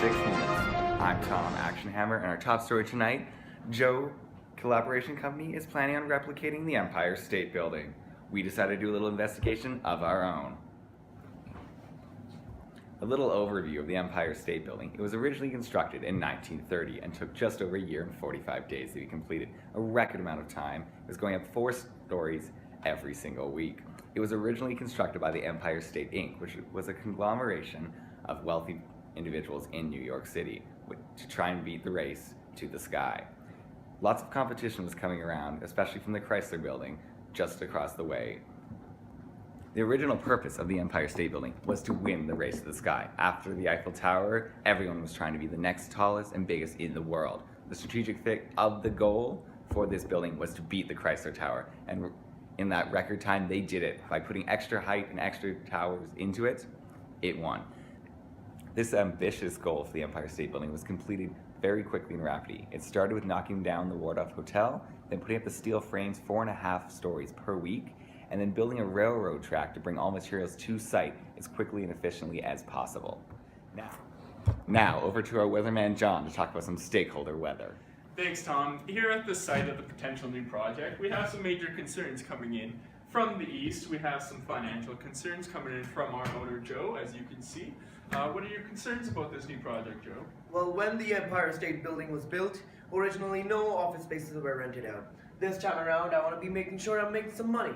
6 minutes. I'm Tom Actionhammer, and our top story tonight, Joe Collaboration Company is planning on replicating the Empire State Building. We decided to do a little investigation of our own. A little overview of the Empire State Building. It was originally constructed in 1930 and took just over a year and 45 days to be completed, a record amount of time. It was going up 4 stories every single week. It was originally constructed by the Empire State Inc., which was a conglomeration of wealthy individuals in New York City to try and beat the race to the sky. Lots of competition was coming around, especially from the Chrysler Building just across the way. The original purpose of the Empire State Building was to win the race to the sky. After the Eiffel Tower, everyone was trying to be the next tallest and biggest in the world. The strategic fit of the goal for this building was to beat the Chrysler Tower, and in that record time, they did it. By putting extra height and extra towers into it, it won. This ambitious goal for the Empire State Building was completed very quickly and rapidly. It started with knocking down the Waldorf Hotel, then putting up the steel frames 4.5 stories per week, and then building a railroad track to bring all materials to site as quickly and efficiently as possible. Now over to our weatherman John to talk about some stakeholder weather. Thanks, Tom. Here at the site of the potential new project, we have some major concerns coming in. From the east, we have some financial concerns coming in from our owner, Joe, as you can see. What are your concerns about this new project, Joe? Well, when the Empire State Building was built, originally no office spaces were rented out. This time around, I want to be making sure I'm making some money.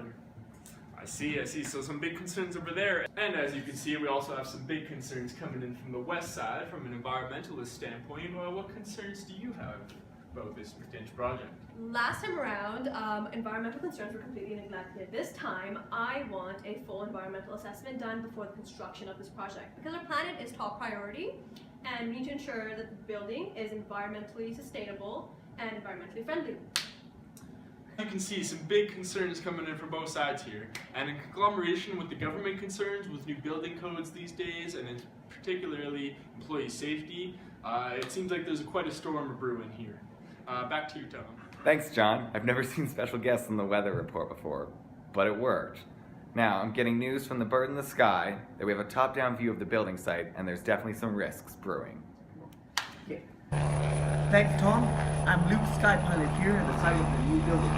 I see. So some big concerns over there. And as you can see, we also have some big concerns coming in from the west side, from an environmentalist standpoint. Well, what concerns do you have about this potential project? Last time around, environmental concerns were completely neglected. This time, I want a full environmental assessment done before the construction of this project, because our planet is top priority, and we need to ensure that the building is environmentally sustainable and environmentally friendly. You can see some big concerns coming in from both sides here, and in conglomeration with the government concerns with new building codes these days, and in particularly employee safety, it seems like there's quite a storm brewing here. Back to you, Tom. Thanks, John. I've never seen special guests on the weather report before, but it worked. Now, I'm getting news from the bird in the sky that we have a top-down view of the building site, and there's definitely some risks brewing. Yeah. Thanks, Tom. I'm Luke, Sky Pilot here at the site of the new building.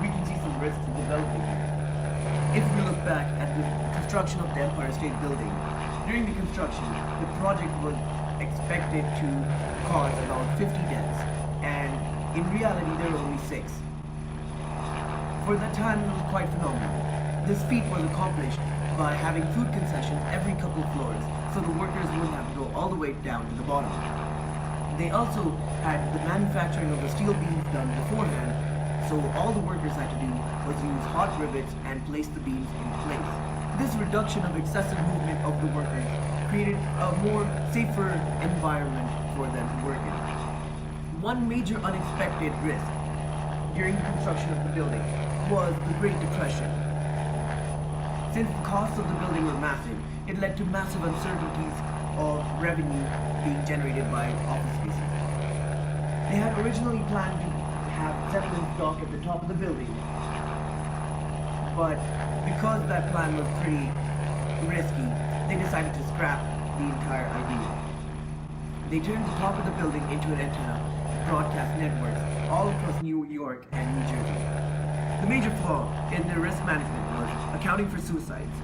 We can see some risks in developing here. If we look back at the construction of the Empire State Building, during the construction, the project was expected to cause around 50 deaths, and in reality there were only 6. For that time it was quite phenomenal. This feat was accomplished by having food concessions every couple of floors, so the workers wouldn't have to go all the way down to the bottom. They also had the manufacturing of the steel beams done beforehand, so all the workers had to do was use hot rivets and place the beams in place. This reduction of excessive movement of the workers created a more safer environment for them to work in. One major unexpected risk during the construction of the building was the Great Depression. Since the costs of the building were massive, it led to massive uncertainties of revenue being generated by office spaces. They had originally planned to have settlement stock at the top of the building, but because that plan was pretty risky, they decided to scrap the entire idea. They turned the top of the building into an antenna to broadcast networks all across New York and New Jersey. The major flaw in their risk management was accounting for suicides.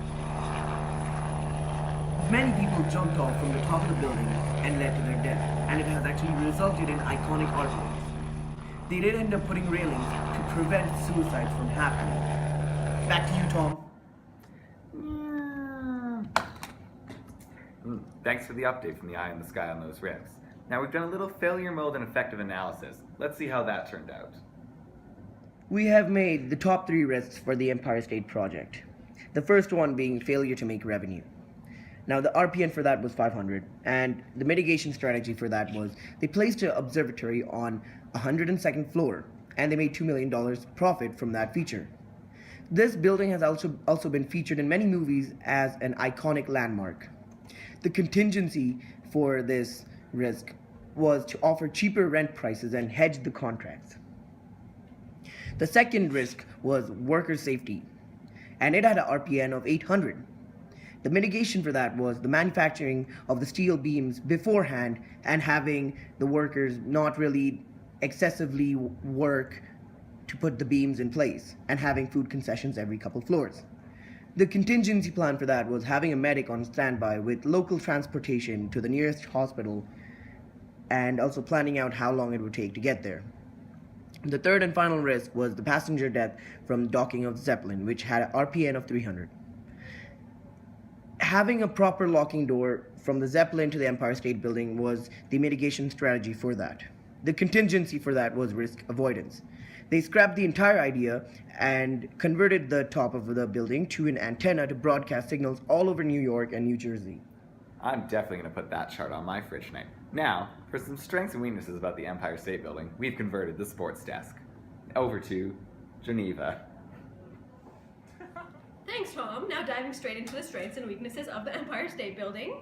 Many people jumped off from the top of the building and led to their death, and it has actually resulted in iconic artworks. They did end up putting railings to prevent suicides from happening. Back to you, Tom. Thanks for the update from the eye in the sky on those risks. Now we've done a little failure mode and effective analysis. Let's see how that turned out. We have made the top 3 risks for the Empire State Project. The first one being failure to make revenue. Now the RPN for that was 500, and the mitigation strategy for that was they placed an observatory on 102nd floor, and they made $2 million profit from that feature. This building has also been featured in many movies as an iconic landmark. The contingency for this risk was to offer cheaper rent prices and hedge the contracts. The second risk was worker safety, and it had an RPN of 800. The mitigation for that was the manufacturing of the steel beams beforehand and having the workers not really excessively work to put the beams in place and having food concessions every couple floors. The contingency plan for that was having a medic on standby with local transportation to the nearest hospital and also planning out how long it would take to get there. The third and final risk was the passenger death from docking of the Zeppelin, which had an RPN of 300. Having a proper locking door from the Zeppelin to the Empire State Building was the mitigation strategy for that. The contingency for that was risk avoidance. They scrapped the entire idea and converted the top of the building to an antenna to broadcast signals all over New York and New Jersey. I'm definitely going to put that chart on my fridge tonight. Now, for some strengths and weaknesses about the Empire State Building, we've converted the sports desk. Over to Geneva. Thanks, Tom. Now diving straight into the strengths and weaknesses of the Empire State Building.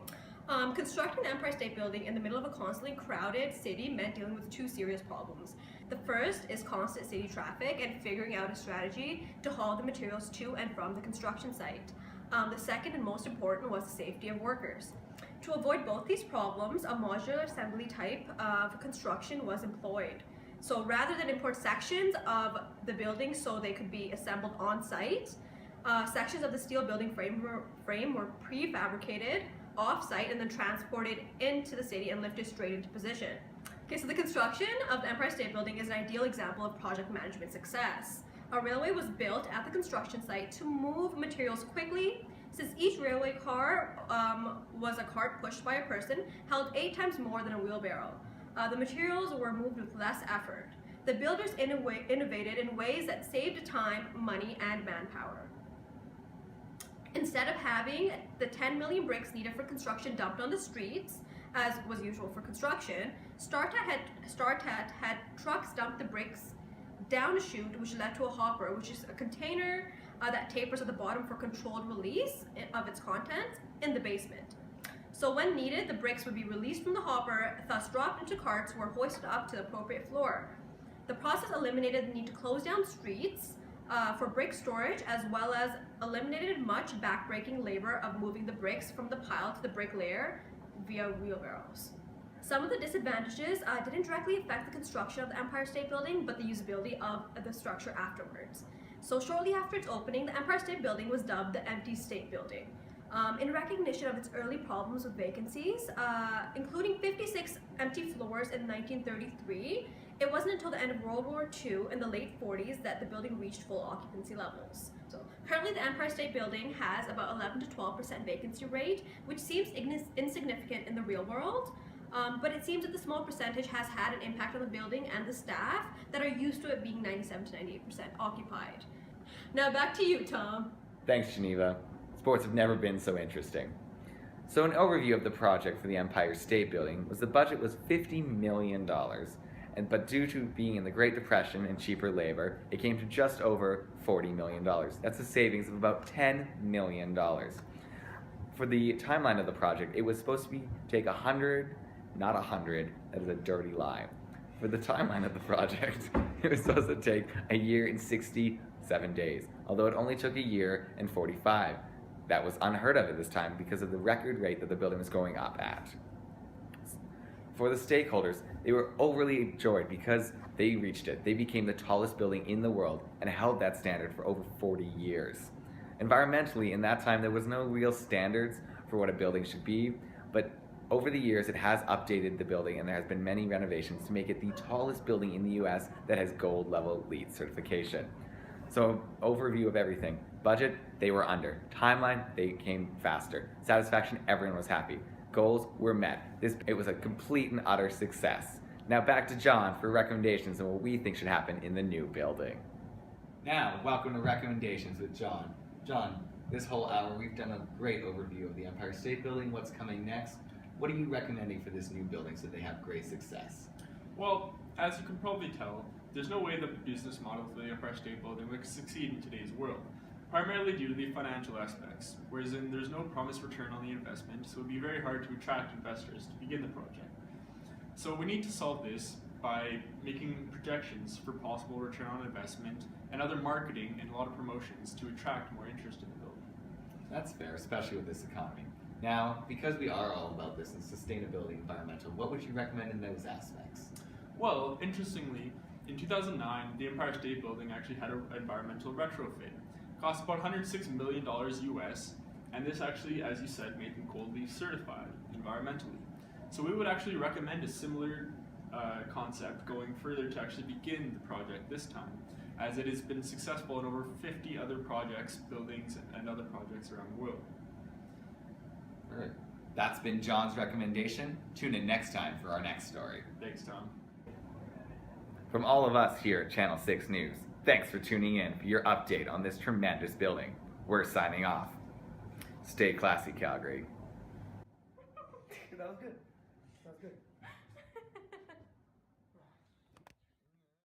Constructing the Empire State Building in the middle of a constantly crowded city meant dealing with two serious problems. The first is constant city traffic and figuring out a strategy to haul the materials to and from the construction site. The second and most important was the safety of workers. To avoid both these problems, a modular assembly type of construction was employed. So rather than import sections of the building so they could be assembled on site, sections of the steel building frame were prefabricated off-site and then transported into the city and lifted straight into position. Okay, so the construction of the Empire State Building is an ideal example of project management success. A railway was built at the construction site to move materials quickly, since each railway car was a cart pushed by a person, held 8 times more than a wheelbarrow. The materials were moved with less effort. The builders innovated in ways that saved time, money, and manpower. Instead of having the 10 million bricks needed for construction dumped on the streets, as was usual for construction, StarTat had trucks dump the bricks down a chute, which led to a hopper, which is a container that tapers at the bottom for controlled release of its contents in the basement. So when needed, the bricks would be released from the hopper, thus dropped into carts or hoisted up to the appropriate floor. The process eliminated the need to close down streets for brick storage, as well as eliminated much backbreaking labor of moving the bricks from the pile to the brick layer via wheelbarrows. Some of the disadvantages didn't directly affect the construction of the Empire State Building, but the usability of the structure afterwards. So shortly after its opening, the Empire State Building was dubbed the Empty State Building, in recognition of its early problems with vacancies, including 56 empty floors in 1933. It wasn't until the end of World War II in the late 40s that the building reached full occupancy levels. So currently the Empire State Building has about 11 to 12% vacancy rate, which seems insignificant in the real world, but it seems that the small percentage has had an impact on the building and the staff that are used to it being 97 to 98% occupied. Now back to you, Tom. Thanks, Geneva. Sports have never been so interesting. So an overview of the project for the Empire State Building was the budget was $50 million, but due to being in the Great Depression and cheaper labor, it came to just over $40 million. That's a savings of about $10 million. For the timeline of the project, it was supposed to take 100, not 100, that is a dirty lie. For the timeline of the project, it was supposed to take a year and 67 days, although it only took a year and 45. That was unheard of at this time because of the record rate that the building was going up at. For the stakeholders, they were overly joyed because they reached it. They became the tallest building in the world and held that standard for over 40 years. Environmentally, in that time, there was no real standards for what a building should be, but over the years, it has updated the building and there has been many renovations to make it the tallest building in the US that has gold level LEED certification. So, overview of everything. Budget, they were under. Timeline, they came faster. Satisfaction, everyone was happy. Goals were met. It was a complete and utter success. Now back to John for recommendations on what we think should happen in the new building. Now, welcome to Recommendations with John. John, this whole hour we've done a great overview of the Empire State Building, what's coming next. What are you recommending for this new building so they have great success? Well, as you can probably tell, there's no way that the business model for the Empire State Building would succeed in today's world, primarily due to the financial aspects, whereas there's no promised return on the investment, so it would be very hard to attract investors to begin the project. So we need to solve this by making projections for possible return on investment and other marketing and a lot of promotions to attract more interest in the building. That's fair, especially with this economy. Now, because we are all about this and sustainability, environmental, what would you recommend in those aspects? Well, interestingly, in 2009, the Empire State Building actually had an environmental retrofit. It cost about $106 million US, and this actually, as you said, made them Gold Leaf certified environmentally. So we would actually recommend a similar concept going further to actually begin the project this time, as it has been successful in over 50 other projects, buildings, and other projects around the world. Alright. That's been John's recommendation. Tune in next time for our next story. Thanks, Tom. From all of us here at Channel 6 News, thanks for tuning in for your update on this tremendous building. We're signing off. Stay classy, Calgary. That was good.